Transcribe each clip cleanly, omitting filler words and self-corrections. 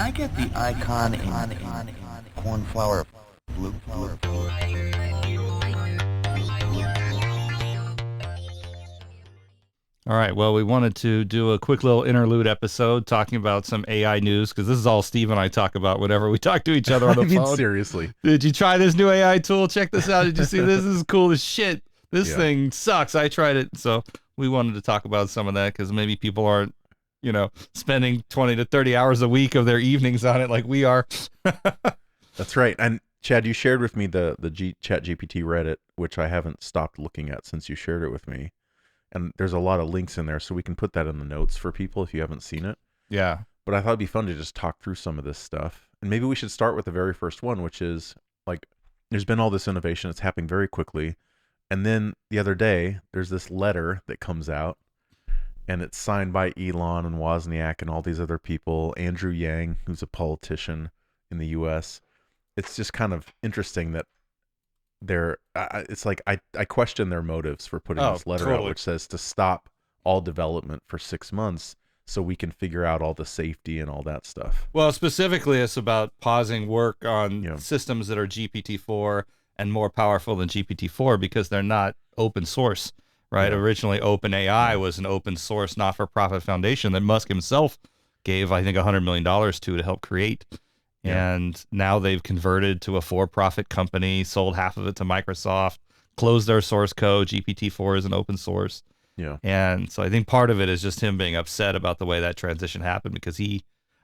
I get the icon in cornflower blue? All right. Well, we wanted to do a quick little interlude episode talking about some AI news because this is all Steve and I talk about whenever we talk to each other on the phone. Seriously. Did you try this new AI tool? Check this out. Did you see this? This is cool as shit. This thing sucks. I tried it. So we wanted to talk about some of that because maybe people aren't, spending 20 to 30 hours a week of their evenings on it like we are. That's right. And Chad, you shared with me the Chat GPT Reddit, which I haven't stopped looking at since you shared it with me. And there's a lot of links in there, so we can put that in the notes for people if you haven't seen it. Yeah. But I thought it'd be fun to just talk through some of this stuff. And maybe we should start with the very first one, which is like, there's been all this innovation. It's happening very quickly. And then the other day, there's this letter that comes out, and it's signed by Elon and Wozniak and all these other people, Andrew Yang, who's a politician in the U.S. It's just kind of interesting that it's like I question their motives for putting this letter out, which says to stop all development for 6 months so we can figure out all the safety and all that stuff. Well, specifically, it's about pausing work on systems that are GPT-4 and more powerful than GPT-4 because they're not open source, right? Originally, OpenAI was an open source, not-for-profit foundation that Musk himself gave, I think, $100 million to help create. And now they've converted to a for-profit company, sold half of it to Microsoft, closed their source code. GPT-4 is an open source. Yeah. And so I think part of it is just him being upset about the way that transition happened because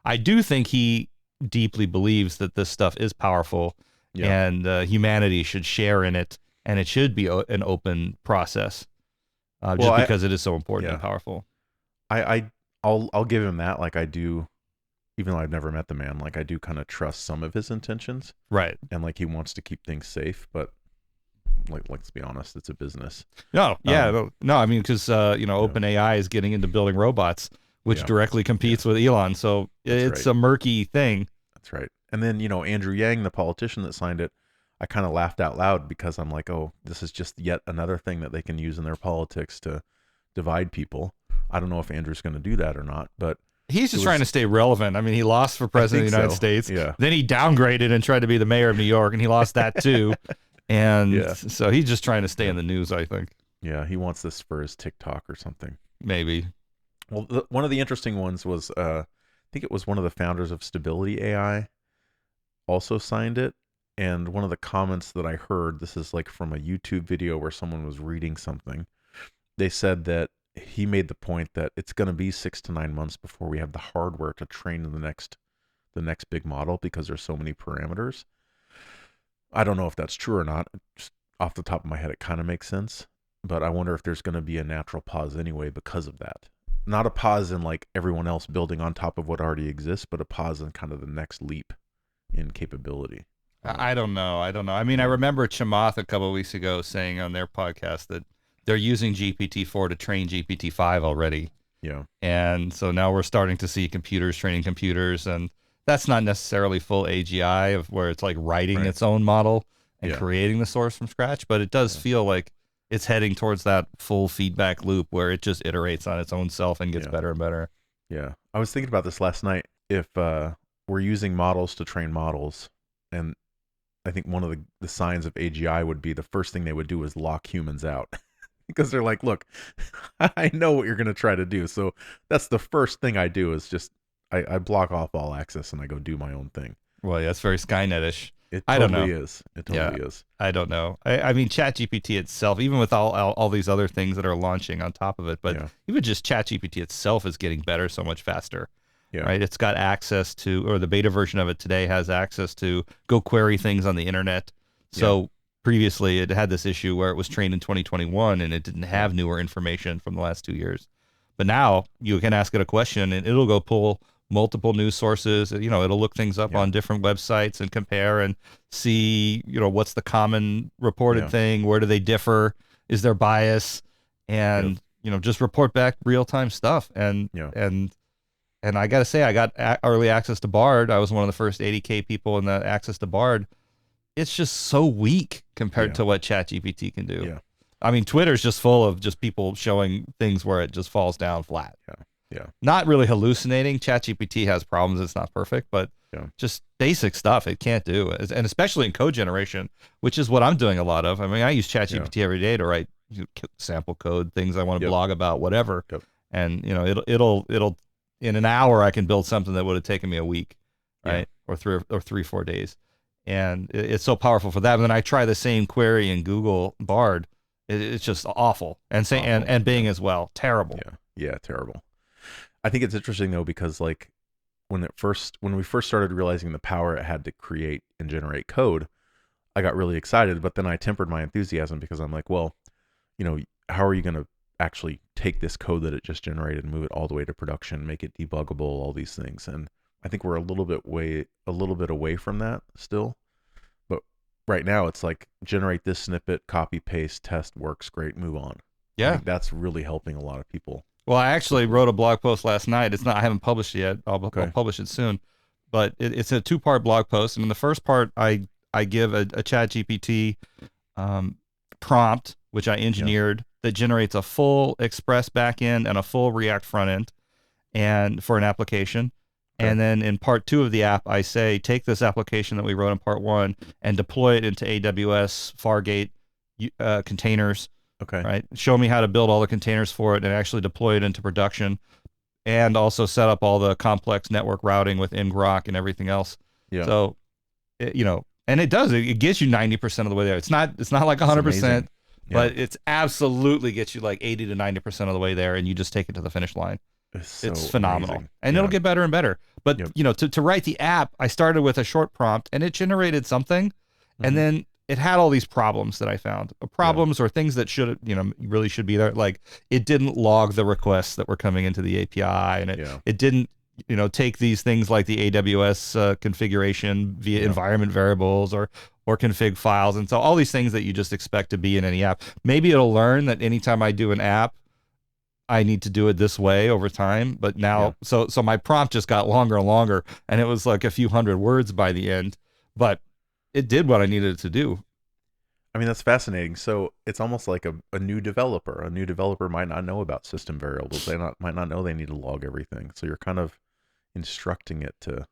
I do think he deeply believes that this stuff is powerful and humanity should share in it and it should be an open process because it is so important and powerful. I'll give him that. Like I do. Even though I've never met the man, like I do kind of trust some of his intentions. Right. And like he wants to keep things safe, but like, let's be honest, it's a business. No, I mean, because, OpenAI is getting into building robots, which directly competes with Elon. So it's a murky thing. That's right. And then, Andrew Yang, the politician that signed it, I kind of laughed out loud because I'm like, oh, this is just yet another thing that they can use in their politics to divide people. I don't know if Andrew's going to do that or not, but he's just trying to stay relevant. I mean, he lost for president of the United States. Yeah. Then he downgraded and tried to be the mayor of New York, and he lost that too. And so he's just trying to stay in the news, I think. Yeah, he wants this for his TikTok or something. Maybe. Well, one of the interesting ones was, I think it was one of the founders of Stability AI also signed it. And one of the comments that I heard, this is like from a YouTube video where someone was reading something. They said that he made the point that it's going to be 6 to 9 months before we have the hardware to train the next big model because there's so many parameters. I don't know if that's true or not. Just off the top of my head, it kind of makes sense. But I wonder if there's going to be a natural pause anyway because of that. Not a pause in like everyone else building on top of what already exists, but a pause in kind of the next leap in capability. I don't know. I mean, I remember Chamath a couple of weeks ago saying on their podcast that they're using GPT-4 to train GPT-5 already. Yeah. And so now we're starting to see computers training computers, and that's not necessarily full AGI of where it's like writing its own model and creating the source from scratch, but it does feel like it's heading towards that full feedback loop where it just iterates on its own self and gets better and better. Yeah. I was thinking about this last night. If we're using models to train models, and I think one of the signs of AGI would be the first thing they would do is lock humans out. Because they're like, look, I know what you're going to try to do. So that's the first thing I do is just, I block off all access and I go do my own thing. Well, yeah, it's very Skynet-ish. It totally I don't know. is. It totally is. I don't know. I mean, ChatGPT itself, even with all these other things that are launching on top of it, but even just ChatGPT itself is getting better so much faster. Yeah. Right? It's got access to, or the beta version of it today has access to go query things on the internet. So previously it had this issue where it was trained in 2021 and it didn't have newer information from the last 2 years. But now you can ask it a question and it'll go pull multiple news sources. It'll look things up on different websites and compare and see, what's the common reported thing? Where do they differ? Is there bias? And, just report back real-time stuff. And I got to say, I got early access to Bard. I was one of the first 80K people in the access to Bard. It's just so weak compared to what ChatGPT can do. Yeah. I mean, Twitter's just full of just people showing things where it just falls down flat. Yeah. Yeah. Not really hallucinating. ChatGPT has problems. It's not perfect, but Yeah. just basic stuff it can't do. And especially in code generation, which is what I'm doing a lot of. I mean, I use ChatGPT every day to write sample code, things I want to blog about, whatever. Yep. And, you know, it'll in an hour, I can build something that would have taken me a week, right? Or 4 days. And it's so powerful for that. And then I try the same query in Google Bard. It's just awful. And and Bing as well. Terrible. Yeah, terrible. I think it's interesting though, because like when we first started realizing the power it had to create and generate code, I got really excited, but then I tempered my enthusiasm because I'm like, well, you know, how are you going to actually take this code that it just generated and move it all the way to production, make it debuggable, all these things. And I think we're a little bit away from that still. But right now it's like generate this snippet, copy, paste, test, works great, move on. Yeah. I think that's really helping a lot of people. Well, I actually wrote a blog post last night. I haven't published it yet. I'll publish it soon. But it's a 2-part blog post. And in the first part, I give a ChatGPT prompt, which I engineered, that generates a full Express backend and a full React front end and for an application. Okay. And then in part 2 of the app, I say, take this application that we wrote in part 1 and deploy it into AWS Fargate containers. Okay. Right. Show me how to build all the containers for it and actually deploy it into production, and also set up all the complex network routing with ngrok and everything else. Yeah. So, you know, and it does. It gets you 90% of the way there. It's not like 100%, but it's absolutely gets you like 80 to 90% of the way there, and you just take it to the finish line. It's phenomenal, and it'll get better and better. But you know, to write the app, I started with a short prompt, and it generated something, and then it had all these problems that I found, problems or things that should, you know, really should be there. Like it didn't log the requests that were coming into the API, and it didn't, you know, take these things like the AWS configuration via environment variables or config files. And so all these things that you just expect to be in any app. Maybe it'll learn that anytime I do an app, I need to do it this way over time. But now, so my prompt just got longer and longer, and it was like a few hundred words by the end, but it did what I needed it to do. I mean, that's fascinating. So it's almost like a new developer. A new developer might not know about system variables. They might not know they need to log everything. So you're kind of instructing it to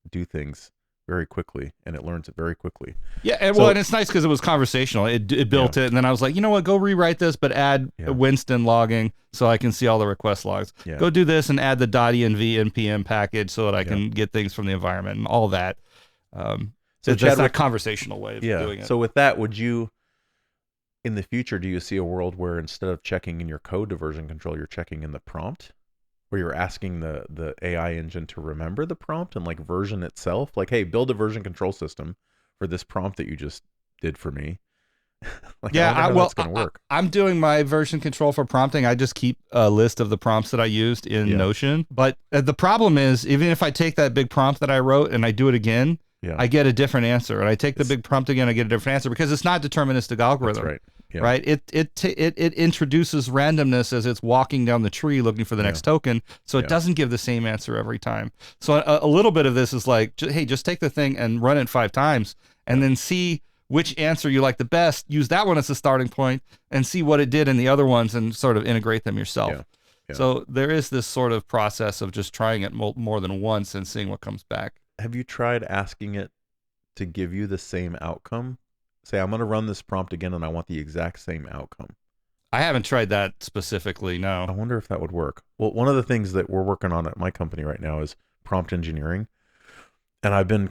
do things very quickly, and it learns it very quickly. Yeah, and it's nice because it was conversational. It built it, and then I was like, you know what, go rewrite this, but add Winston logging so I can see all the request logs. Yeah. Go do this and add the .env npm package so that I can get things from the environment and all that. So that's a conversational way of doing it. So with that, would you, in the future, do you see a world where instead of checking in your code to version control, you're checking in the prompt? Where you're asking the AI engine to remember the prompt and like version itself? Like, hey, build a version control system for this prompt that you just did for me. Like, that's going to work. I'm doing my version control for prompting. I just keep a list of the prompts that I used in Notion. But the problem is, even if I take that big prompt that I wrote and I do it again, I get a different answer. And I take the big prompt again, I get a different answer because it's not deterministic algorithm. That's right. Yeah. Right. It introduces randomness as it's walking down the tree looking for the next token. So it doesn't give the same answer every time. So a little bit of this is like, hey, just take the thing and run it 5 times and then see which answer you like the best. Use that one as a starting point and see what it did in the other ones and sort of integrate them yourself. Yeah. Yeah. So there is this sort of process of just trying it more than once and seeing what comes back. Have you tried asking it to give you the same outcome? Say, I'm going to run this prompt again and I want the exact same outcome. I haven't tried that specifically, no. I wonder if that would work. Well, one of the things that we're working on at my company right now is prompt engineering. And I've been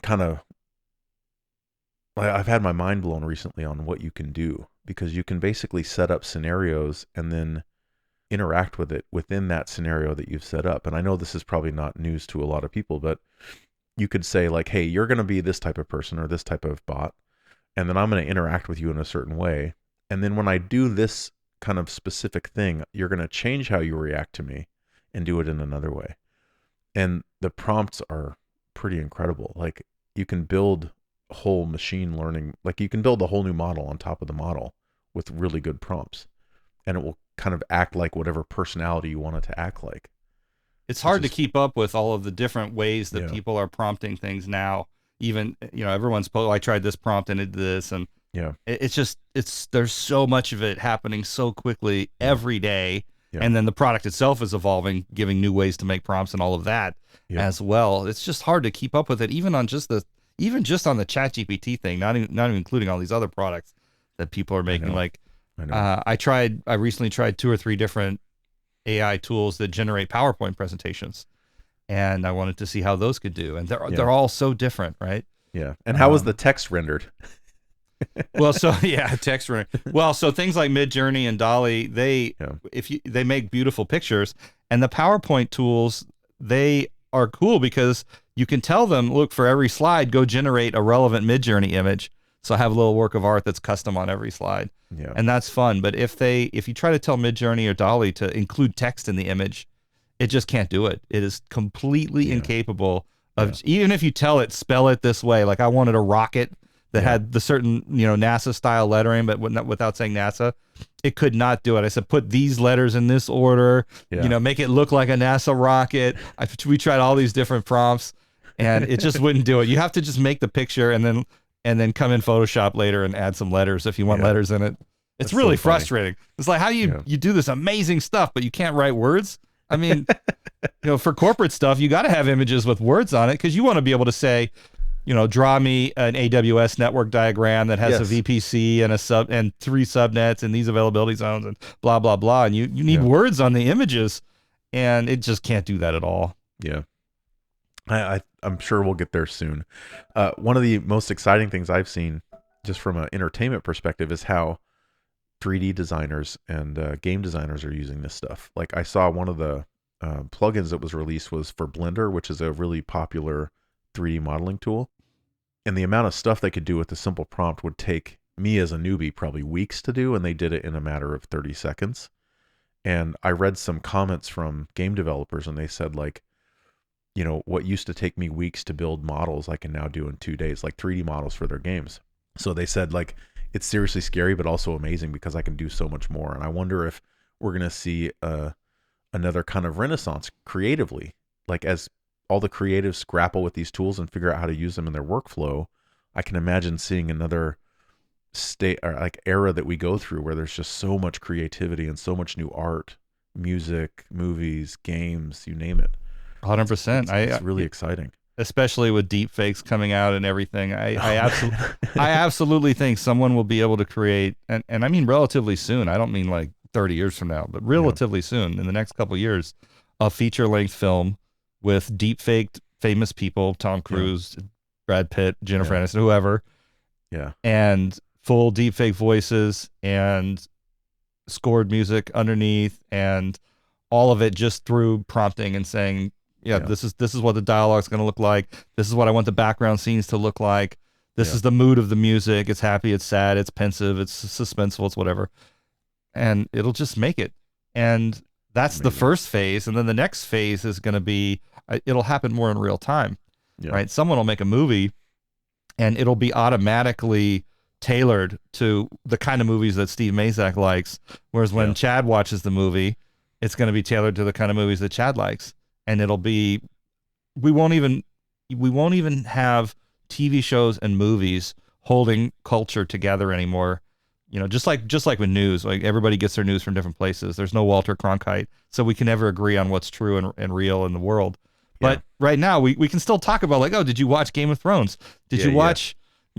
I've had my mind blown recently on what you can do, because you can basically set up scenarios and then interact with it within that scenario that you've set up. And I know this is probably not news to a lot of people, but you could say like, hey, you're going to be this type of person or this type of bot, and then I'm going to interact with you in a certain way. And then when I do this kind of specific thing, you're going to change how you react to me and do it in another way. And the prompts are pretty incredible. Like you can build whole machine learning, like you can build a whole new model on top of the model with really good prompts, and it will kind of act like whatever personality you want it to act like. It's hard to keep up with all of the different ways that people are prompting things now. Even, you know, everyone's I tried this prompt and it did this, and there's so much of it happening so quickly every day Yeah. And then the product itself is evolving, giving new ways to make prompts and all of that as well. It's just hard to keep up with it, even on just on the ChatGPT thing, not even including all these other products that people are making. I know. I recently tried 2 or 3 different AI tools that generate PowerPoint presentations, and I wanted to see how those could do. And they're all so different, right? Yeah. And how was the text rendered? Well, so text rendering. Well, so things like Midjourney and Dolly, they make beautiful pictures, and the PowerPoint tools, they are cool because you can tell them, look, for every slide, go generate a relevant Midjourney image. So I have a little work of art that's custom on every slide. Yeah. And that's fun. But if you try to tell Midjourney or Dolly to include text in the image, it just can't do it. It is completely incapable of, even if you tell it, spell it this way. Like I wanted a rocket that had the certain, NASA style lettering, but without saying NASA, it could not do it. I said, put these letters in this order, make it look like a NASA rocket. We tried all these different prompts and it just wouldn't do it. You have to just make the picture and then come in Photoshop later and add some letters if you want letters in it. It's really frustrating. It's like, how do you do this amazing stuff, but you can't write words? I mean, for corporate stuff, you got to have images with words on it because you want to be able to say, draw me an AWS network diagram that has a VPC and 3 subnets and these availability zones and blah, blah, blah. And you need words on the images, and it just can't do that at all. Yeah. I'm sure we'll get there soon. One of the most exciting things I've seen just from an entertainment perspective is how 3D designers and game designers are using this stuff. Like I saw one of the plugins that was released was for Blender, which is a really popular 3D modeling tool. And the amount of stuff they could do with a simple prompt would take me as a newbie probably weeks to do, and they did it in a matter of 30 seconds. And I read some comments from game developers, and they said like, what used to take me weeks to build models, I can now do in 2 days, like 3D models for their games. So they said like, it's seriously scary, but also amazing because I can do so much more. And I wonder if we're going to see another kind of renaissance creatively, like as all the creatives grapple with these tools and figure out how to use them in their workflow. I can imagine seeing another state or like era that we go through where there's just so much creativity and so much new art, music, movies, games, you name it. 100%. It's really exciting, especially with deep fakes coming out and everything. I absolutely think someone will be able to create, and I mean relatively soon. I don't mean like 30 years from now, but relatively soon, in the next couple of years, a feature-length film with deep faked famous people, Tom Cruise, Brad Pitt, Jennifer Aniston, whoever. Yeah. And full deep fake voices and scored music underneath and all of it just through prompting and saying, this is what the dialogue is going to look like. This is what I want the background scenes to look like. This is the mood of the music. It's happy, it's sad, it's pensive, it's suspenseful, it's whatever. And it'll just make it. And that's the first phase. And then the next phase is going to be, it'll happen more in real time, right? Someone will make a movie and it'll be automatically tailored to the kind of movies that Steve Mazak likes. Whereas when Chad watches the movie, it's going to be tailored to the kind of movies that Chad likes. And it'll be, we won't even have TV shows and movies holding culture together anymore. Just like with news, like everybody gets their news from different places. There's no Walter Cronkite, so we can never agree on what's true and real in the world. But right now we can still talk about like, oh, did you watch Game of Thrones? Did you watch,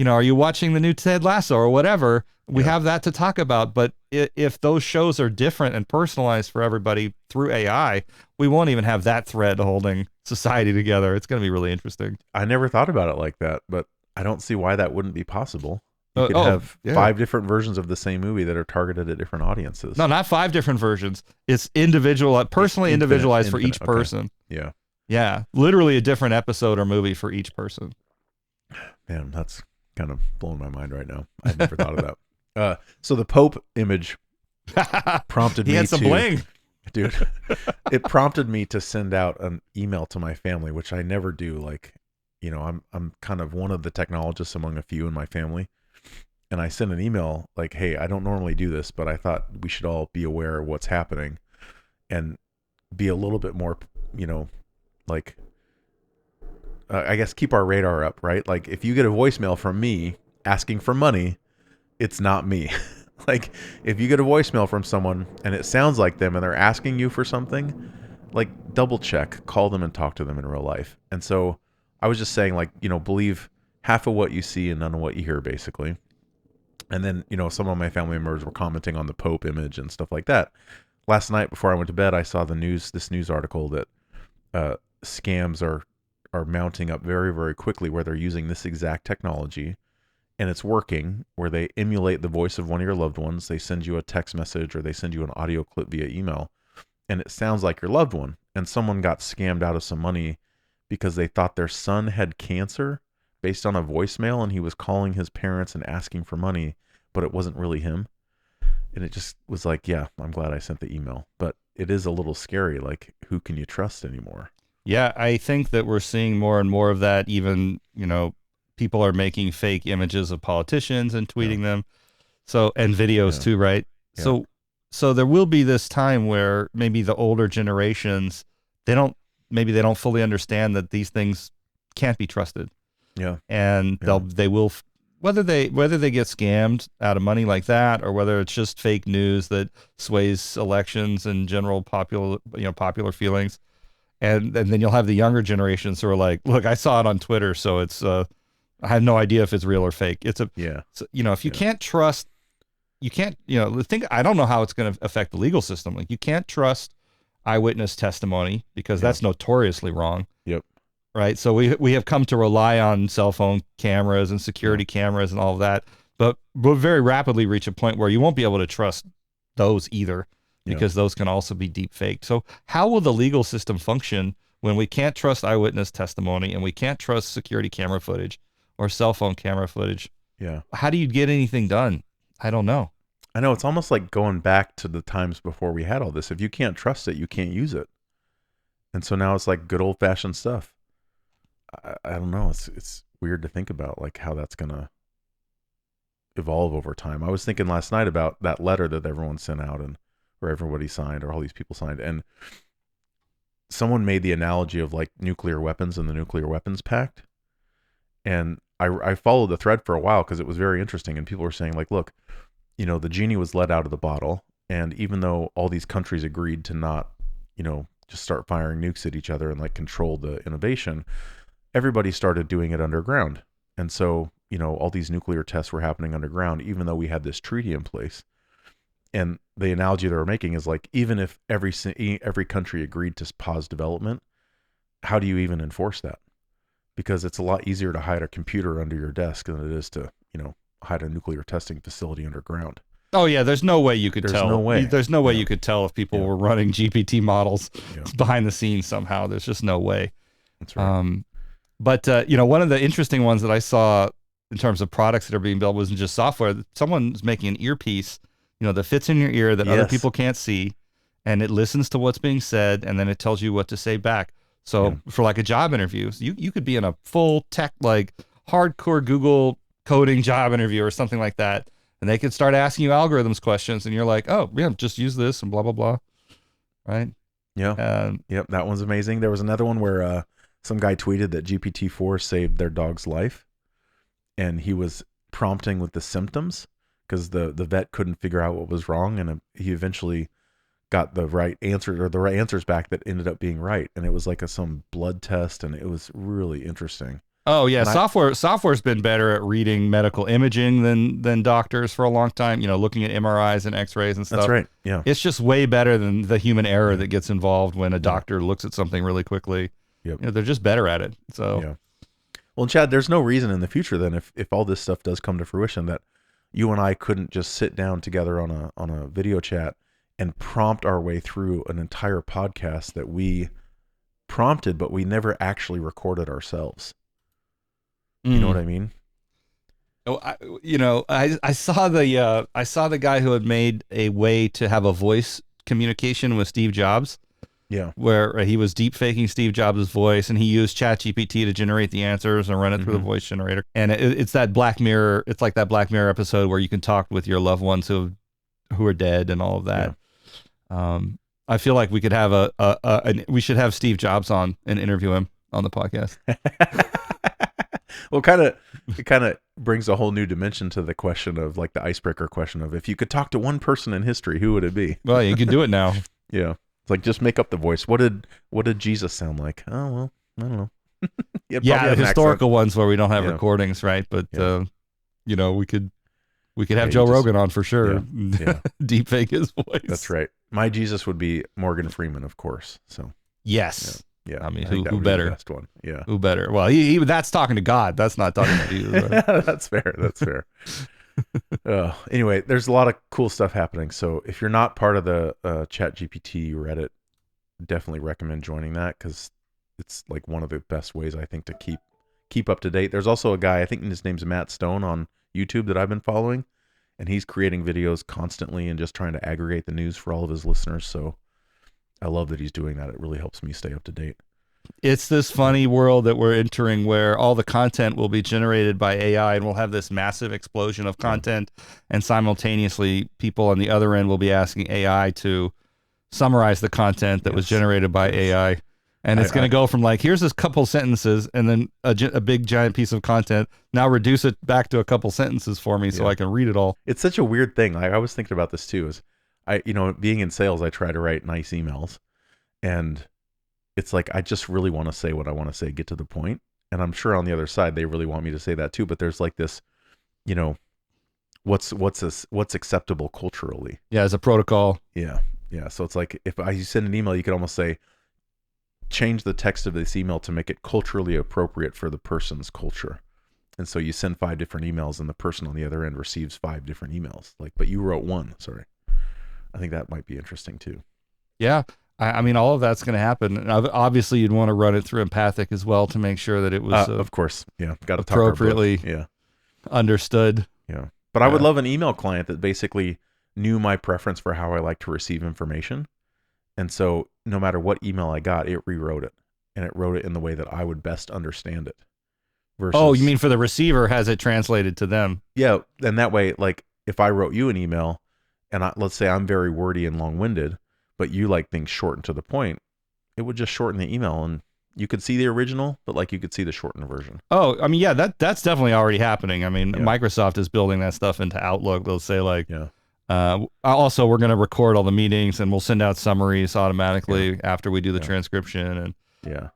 are you watching the new Ted Lasso or whatever? We have that to talk about. But if those shows are different and personalized for everybody through AI, we won't even have that thread holding society together. It's going to be really interesting. I never thought about it like that, but I don't see why that wouldn't be possible. You could have 5 different versions of the same movie that are targeted at different audiences. No, not 5 different versions. It's individual, personally individualized for each person. Yeah. Yeah. Literally a different episode or movie for each person. Man, that's kind of blowing my mind right now. I never thought of that. So the Pope image prompted me to... He had some bling. Dude, it prompted me to send out an email to my family, which I never do. Like, I'm kind of one of the technologists among a few in my family. And I sent an email like, hey, I don't normally do this, but I thought we should all be aware of what's happening and be a little bit more, like, I guess keep our radar up, right? Like if you get a voicemail from me asking for money, it's not me. Like, if you get a voicemail from someone and it sounds like them and they're asking you for something, like, double check, call them and talk to them in real life. And so I was just saying, like, believe half of what you see and none of what you hear, basically. And then, some of my family members were commenting on the Pope image and stuff like that. Last night before I went to bed, I saw this news article that scams are mounting up very, very quickly, where they're using this exact technology, and it's working, where they emulate the voice of one of your loved ones. They send you a text message or they send you an audio clip via email, and it sounds like your loved one. And someone got scammed out of some money because they thought their son had cancer based on a voicemail, and he was calling his parents and asking for money, but it wasn't really him. And it just was like, yeah, I'm glad I sent the email. But it is a little scary. Like, who can you trust anymore? Yeah, I think that we're seeing more and more of that. Even, people are making fake images of politicians and tweeting them. So, and videos too, right? Yeah. So there will be this time where maybe the older generations, they don't fully understand that these things can't be trusted. Yeah. And they will, whether they get scammed out of money like that, or whether it's just fake news that sways elections and general popular feelings. And then you'll have the younger generations who are like, look, I saw it on Twitter, so it's I have no idea if it's real or fake. It's so, if you can't trust, you can't, I don't know how it's going to affect the legal system. Like, you can't trust eyewitness testimony because that's notoriously wrong. Yep. Right. So we have come to rely on cell phone cameras and security cameras and all of that, but we'll very rapidly reach a point where you won't be able to trust those either, because those can also be deep faked. So how will the legal system function when we can't trust eyewitness testimony and we can't trust security camera footage or cell phone camera footage? Yeah. How do you get anything done? I don't know. I know, it's almost like going back to the times before we had all this. If you can't trust it, you can't use it. And so now it's like good old fashioned stuff. I don't know. It's weird to think about, like, how that's going to evolve over time. I was thinking last night about that letter that everyone sent out, and or everybody signed, or all these people signed, and someone made the analogy of like nuclear weapons and the Nuclear Weapons Pact. And I followed the thread for a while because it was very interesting, and people were saying, like, look, the genie was let out of the bottle, and even though all these countries agreed to not, just start firing nukes at each other and like control the innovation, everybody started doing it underground. And so, all these nuclear tests were happening underground, even though we had this treaty in place. And the analogy they were making is like, even if every country agreed to pause development, how do you even enforce that? Because it's a lot easier to hide a computer under your desk than it is to, hide a nuclear testing facility underground. Oh yeah, there's no way you could tell. There's no way you could tell if people were running GPT models behind the scenes somehow. There's just no way. That's right. But one of the interesting ones that I saw in terms of products that are being built wasn't just software. Someone's making an earpiece, that fits in your ear that other people can't see, and it listens to what's being said, and then it tells you what to say back. So for like a job interview, you could be in a full tech, like hardcore Google coding job interview or something like that, and they could start asking you algorithms questions, and you're like, oh yeah, just use this and blah blah blah, right? Yeah. Yep, that one's amazing. There was another one where some guy tweeted that GPT-4 saved their dog's life, and he was prompting with the symptoms because the vet couldn't figure out what was wrong, and he eventually got the right answer, or the right answers back that ended up being right, and it was like some blood test, and it was really interesting. Oh yeah, software's been better at reading medical imaging than doctors for a long time. Looking at MRIs and X-rays and stuff. That's right. Yeah, it's just way better than the human error that gets involved when a doctor looks at something really quickly. Yep. They're just better at it. So yeah. Well, Chad, there's no reason in the future then, if all this stuff does come to fruition, that you and I couldn't just sit down together on a video chat and prompt our way through an entire podcast that we prompted, but we never actually recorded ourselves. You know what I mean? Oh, I saw the guy who had made a way to have a voice communication with Steve Jobs. Yeah, where he was deep faking Steve Jobs' voice, and he used ChatGPT to generate the answers and run it through the voice generator. And it's that Black Mirror. It's like that Black Mirror episode where you can talk with your loved ones who are dead and all of that. Yeah. I feel like we could have we should have Steve Jobs on and interview him on the podcast. Well, it kind of brings a whole new dimension to the question of like the icebreaker question of if you could talk to one person in history, who would it be? Well, you can do it now. Yeah. It's like just make up the voice. What did Jesus sound like? Oh well, I don't know. Yeah, probably the had an historical ones where we don't have Yeah. recordings, right? But you know, we could have Yeah, Joe you just- Rogan on for sure. Yeah. Deep fake his voice. That's right. My Jesus would be Morgan Freeman, of course. So Yes. yeah, I mean, think that who would be the better? best one. Yeah. Who better? Well, he that's talking to God. That's not talking to Jesus. Right? That's fair. That's fair. Anyway, there's a lot of cool stuff happening. So if you're not part of the ChatGPT Reddit, definitely recommend joining that because it's like one of the best ways I think to keep up to date. There's also a guy, I think his name's Matt Stone on YouTube that I've been following, and he's creating videos constantly and just trying to aggregate the news for all of his listeners. So I love that he's doing that. It really helps me stay up to date. It's this funny world that we're entering where all the content will be generated by AI and we'll have this massive explosion of content, and simultaneously people on the other end will be asking AI to summarize the content that was generated by AI. And it's going to go from like, here's this couple sentences and then a big giant piece of content. Now reduce it back to a couple sentences for me so I can read it all. It's such a weird thing. Like I was thinking about this too, is being in sales, I try to write nice emails, and it's like, I just really want to say what I want to say, get to the point. And I'm sure on the other side, they really want me to say that too. But there's like this, what's acceptable culturally. Yeah. As a protocol. Yeah. Yeah. So it's like, if you send an email, you could almost say, change the text of this email to make it culturally appropriate for the person's culture. And so you send 5 different emails and the person on the other end receives 5 different emails. Like, but you wrote one, sorry. I think that might be interesting too. Yeah. I mean, all of that's going to happen. And obviously you'd want to run it through Empathic as well to make sure that it was of course. Yeah. Got to appropriately understood. Yeah. But I would love an email client that basically knew my preference for how I like to receive information. And so no matter what email I got, it rewrote it, and it wrote it in the way that I would best understand it. You mean for the receiver, has it translated to them? Yeah. And that way, like if I wrote you an email and let's say I'm very wordy and long-winded, but you like things short and to the point, it would just shorten the email and you could see the original, but like you could see the shortened version. Oh, I mean, yeah, that's definitely already happening. I mean, Microsoft is building that stuff into Outlook. They'll say like, also, we're going to record all the meetings and we'll send out summaries automatically after we do the transcription.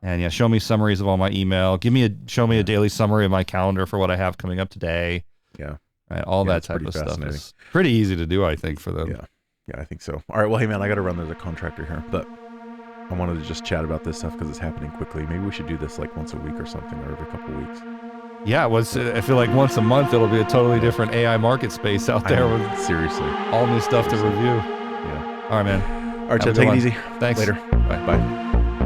And show me summaries of all my email. Show me a daily summary of my calendar for what I have coming up today. Yeah. Right, all that type of stuff is pretty easy to do, I think, for them. Yeah, I think so. All right, well, hey, man, I got to run. There's a contractor here, but I wanted to just chat about this stuff because it's happening quickly. Maybe we should do this like once a week or something, or every couple of weeks. Yeah, I feel like once a month it'll be a totally different AI market space out there with seriously all new stuff to review. Yeah. All right, man. All right, Chad, take it easy. Thanks. Later. Bye. Bye.